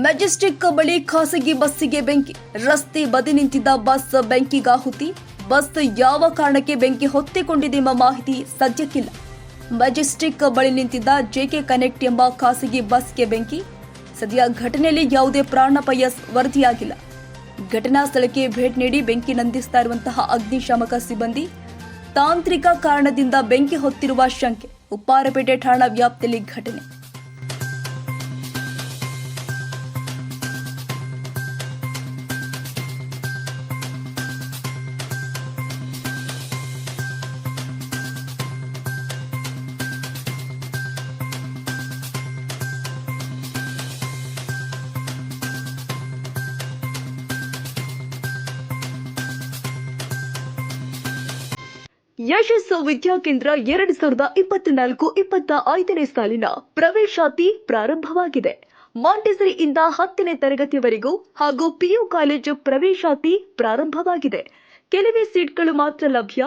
Majestic ಬಳಿ ಖಾಸಗಿ ಬಸ್ಸಿಗೆ ಬೆಂಕಿ. ರಸ್ತೆ ಬದಿ ನಿಂತಿದ್ದ ಬಸ್ ಬೆಂಕಿಗಾಹುತಿ. ಬಸ್ ಯಾವ ಕಾರಣಕ್ಕೆ ಬೆಂಕಿ ಹೊತ್ತಿಕೊಂಡಿದೆ ಎಂಬ ಮಾಹಿತಿ ಸದ್ಯಕ್ಕಿಲ್ಲ. ಮೆಜೆಸ್ಟಿಕ್ ಬಳಿ ನಿಂತಿದ್ದ ಜೆಕೆ ಕನೆಕ್ಟ್ ಎಂಬ ಖಾಸಗಿ ಬಸ್ಗೆ ಬೆಂಕಿ. ಸದ್ಯ ಘಟನೆಯಲ್ಲಿ ಯಾವುದೇ ಪ್ರಾಣಾಪಾಯ ವರದಿಯಾಗಿಲ್ಲ. ಘಟನಾ ಸ್ಥಳಕ್ಕೆ ಭೇಟಿ ನೀಡಿ ಬೆಂಕಿ ನಂದಿಸ್ತಾ ಇರುವಂತಹ ಅಗ್ನಿಶಾಮಕ ಸಿಬ್ಬಂದಿ ತಾಂತ್ರಿಕ ಕಾರಣದಿಂದ ಬೆಂಕಿ ಹೊತ್ತಿರುವ ಶಂಕೆ. ಉಪ್ಪಾರಪೇಟೆ ಠಾಣಾ ವ್ಯಾಪ್ತಿಯಲ್ಲಿ ಘಟನೆ. ಯಶಸ್ಸು ವಿದ್ಯಾಕೇಂದ್ರ 2024-25ನೇ ಸಾಲಿನ ಪ್ರವೇಶಾತಿ ಪ್ರಾರಂಭವಾಗಿದೆ. ಮಾಂಟೆಸರಿಯಿಂದ 10ನೇ ತರಗತಿಯವರೆಗೂ ಹಾಗೂ ಪಿಯು ಕಾಲೇಜು ಪ್ರವೇಶಾತಿ ಪ್ರಾರಂಭವಾಗಿದೆ. ಕೆಲವೇ ಸೀಟ್ಗಳು ಮಾತ್ರ ಲಭ್ಯ.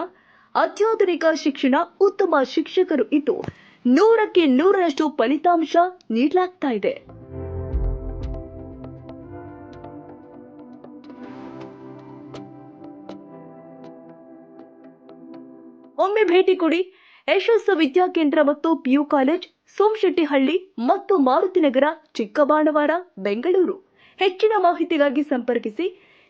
ಅತ್ಯಾಧುನಿಕ ಶಿಕ್ಷಣ, ಉತ್ತಮ ಶಿಕ್ಷಕರು ಇದ್ದು 100ಕ್ಕೆ 100ರಷ್ಟು ಫಲಿತಾಂಶ ನೀಡಲಾಗ್ತಾ ಇದೆ. ಒಮ್ಮೆ ಭೇಟಿ ಕೊಡಿ. ಯಶಸ್ಸು ವಿದ್ಯಾಕೇಂದ್ರ ಮತ್ತು ಪಿಯು ಕಾಲೇಜ್, ಸೋಮಶೆಟ್ಟಿಹಳ್ಳಿ ಮತ್ತು ಮಾರುತಿನಗರ, ಚಿಕ್ಕಬಾಣವಾರ, ಬೆಂಗಳೂರು. ಹೆಚ್ಚಿನ ಮಾಹಿತಿಗಾಗಿ ಸಂಪರ್ಕಿಸಿ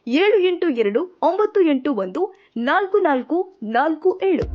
7829814447.